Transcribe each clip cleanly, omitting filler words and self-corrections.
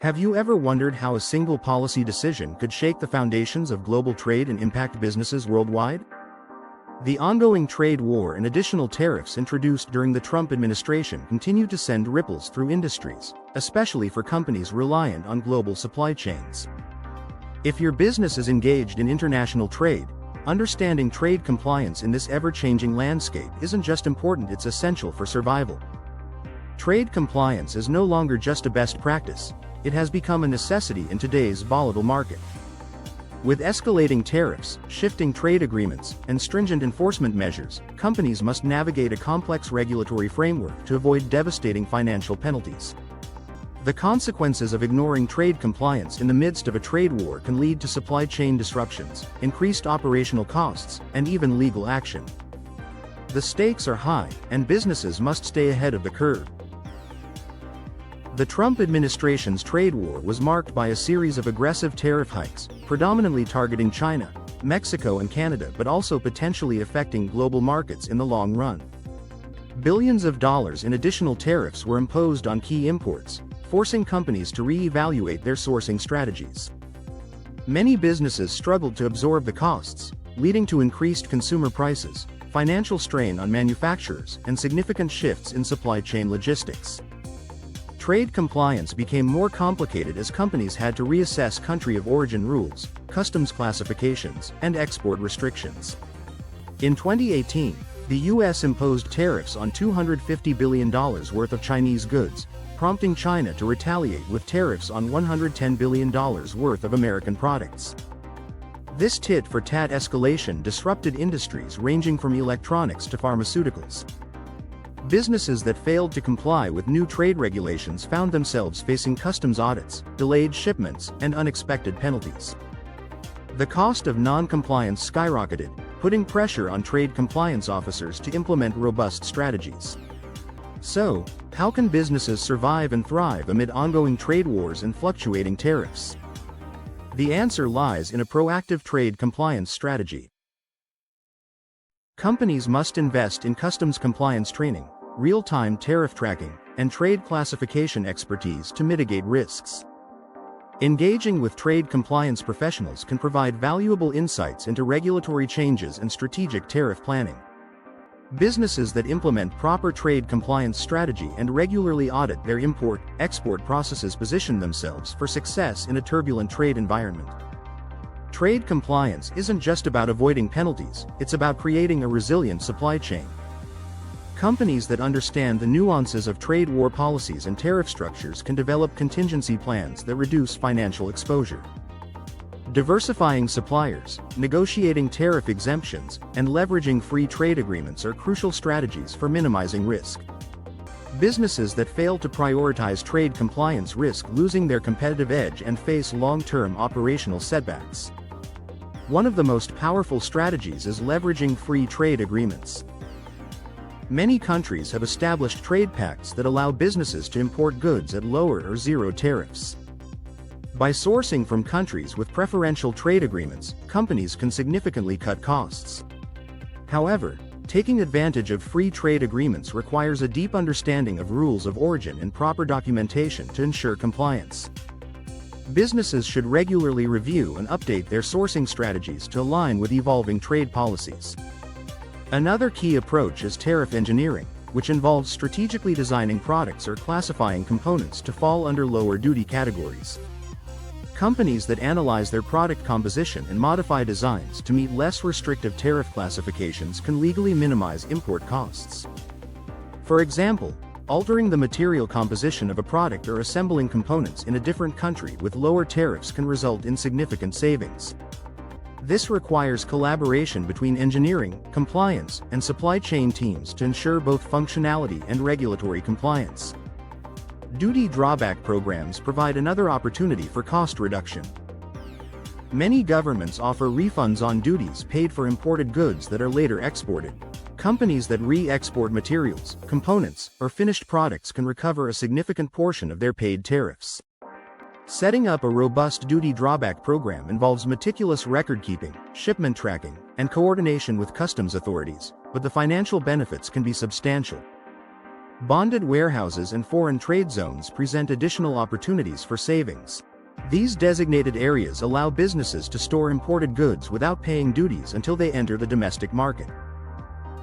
Have you ever wondered how a single policy decision could shake the foundations of global trade and impact businesses worldwide? The ongoing trade war and additional tariffs introduced during the Trump administration continue to send ripples through industries, especially for companies reliant on global supply chains. If your business is engaged in international trade, understanding trade compliance in this ever-changing landscape isn't just important, it's essential for survival. Trade compliance is no longer just a best practice. It has become a necessity in today's volatile market. With escalating tariffs, shifting trade agreements, and stringent enforcement measures, companies must navigate a complex regulatory framework to avoid devastating financial penalties. The consequences of ignoring trade compliance in the midst of a trade war can lead to supply chain disruptions, increased operational costs, and even legal action. The stakes are high, and businesses must stay ahead of the curve. The Trump administration's trade war was marked by a series of aggressive tariff hikes, predominantly targeting China, Mexico and Canada, but also potentially affecting global markets in the long run. Billions of dollars in additional tariffs were imposed on key imports, forcing companies to re-evaluate their sourcing strategies. Many businesses struggled to absorb the costs, leading to increased consumer prices, financial strain on manufacturers, and significant shifts in supply chain logistics. Trade compliance became more complicated as companies had to reassess country of origin rules, customs classifications, and export restrictions. In 2018, the U.S. imposed tariffs on $250 billion worth of Chinese goods, prompting China to retaliate with tariffs on $110 billion worth of American products. This tit-for-tat escalation disrupted industries ranging from electronics to pharmaceuticals. Businesses that failed to comply with new trade regulations found themselves facing customs audits, delayed shipments, and unexpected penalties. The cost of non-compliance skyrocketed, putting pressure on trade compliance officers to implement robust strategies. So, how can businesses survive and thrive amid ongoing trade wars and fluctuating tariffs? The answer lies in a proactive trade compliance strategy. Companies must invest in customs compliance training, real-time tariff tracking, and trade classification expertise to mitigate risks. Engaging with trade compliance professionals can provide valuable insights into regulatory changes and strategic tariff planning. Businesses that implement proper trade compliance strategy and regularly audit their import-export processes position themselves for success in a turbulent trade environment. Trade compliance isn't just about avoiding penalties, it's about creating a resilient supply chain. Companies that understand the nuances of trade war policies and tariff structures can develop contingency plans that reduce financial exposure. Diversifying suppliers, negotiating tariff exemptions, and leveraging free trade agreements are crucial strategies for minimizing risk. Businesses that fail to prioritize trade compliance risk losing their competitive edge and face long-term operational setbacks. One of the most powerful strategies is leveraging free trade agreements. Many countries have established trade pacts that allow businesses to import goods at lower or zero tariffs. By sourcing from countries with preferential trade agreements, companies can significantly cut costs. However, taking advantage of free trade agreements requires a deep understanding of rules of origin and proper documentation to ensure compliance. Businesses should regularly review and update their sourcing strategies to align with evolving trade policies. Another key approach is tariff engineering, which involves strategically designing products or classifying components to fall under lower duty categories. Companies that analyze their product composition and modify designs to meet less restrictive tariff classifications can legally minimize import costs. For example, altering the material composition of a product or assembling components in a different country with lower tariffs can result in significant savings. This requires collaboration between engineering, compliance, and supply chain teams to ensure both functionality and regulatory compliance. Duty drawback programs provide another opportunity for cost reduction. Many governments offer refunds on duties paid for imported goods that are later exported. Companies that re-export materials, components, or finished products can recover a significant portion of their paid tariffs. Setting up a robust duty drawback program involves meticulous record-keeping, shipment tracking, and coordination with customs authorities, but the financial benefits can be substantial. Bonded warehouses and foreign trade zones present additional opportunities for savings. These designated areas allow businesses to store imported goods without paying duties until they enter the domestic market.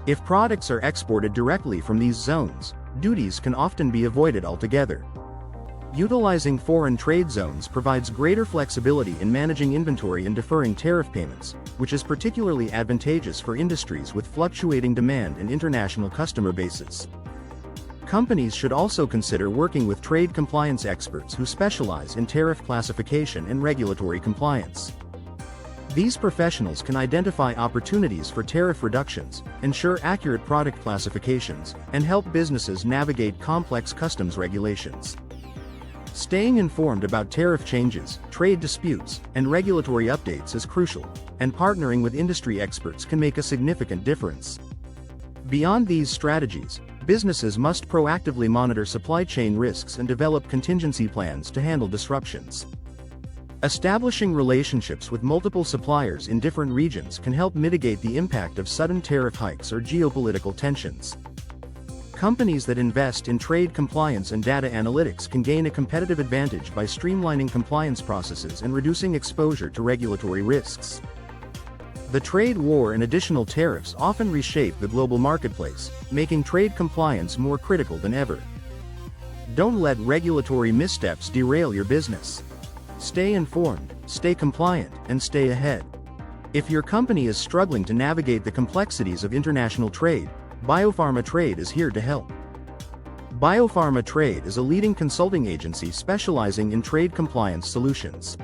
If products are exported directly from these zones, duties can often be avoided altogether. Utilizing foreign trade zones provides greater flexibility in managing inventory and deferring tariff payments, which is particularly advantageous for industries with fluctuating demand and international customer bases. Companies should also consider working with trade compliance experts who specialize in tariff classification and regulatory compliance. These professionals can identify opportunities for tariff reductions, ensure accurate product classifications, and help businesses navigate complex customs regulations. Staying informed about tariff changes, trade disputes, and regulatory updates is crucial, and partnering with industry experts can make a significant difference. Beyond these strategies, businesses must proactively monitor supply chain risks and develop contingency plans to handle disruptions. Establishing relationships with multiple suppliers in different regions can help mitigate the impact of sudden tariff hikes or geopolitical tensions. Companies that invest in trade compliance and data analytics can gain a competitive advantage by streamlining compliance processes and reducing exposure to regulatory risks. The trade war and additional tariffs often reshape the global marketplace, making trade compliance more critical than ever. Don't let regulatory missteps derail your business. Stay informed, stay compliant, and stay ahead. If your company is struggling to navigate the complexities of international trade, BioPharma Trade is here to help. BioPharma Trade is a leading consulting agency specializing in trade compliance solutions.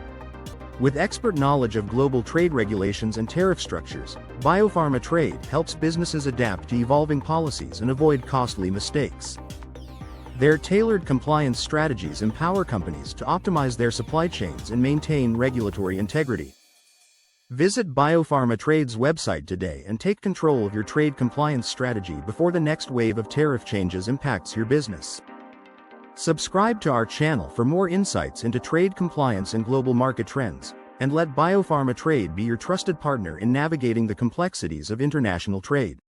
With expert knowledge of global trade regulations and tariff structures, BioPharma Trade helps businesses adapt to evolving policies and avoid costly mistakes. Their tailored compliance strategies empower companies to optimize their supply chains and maintain regulatory integrity. Visit BioPharma Trade's website today and take control of your trade compliance strategy before the next wave of tariff changes impacts your business. Subscribe to our channel for more insights into trade compliance and global market trends, and let BioPharma Trade be your trusted partner in navigating the complexities of international trade.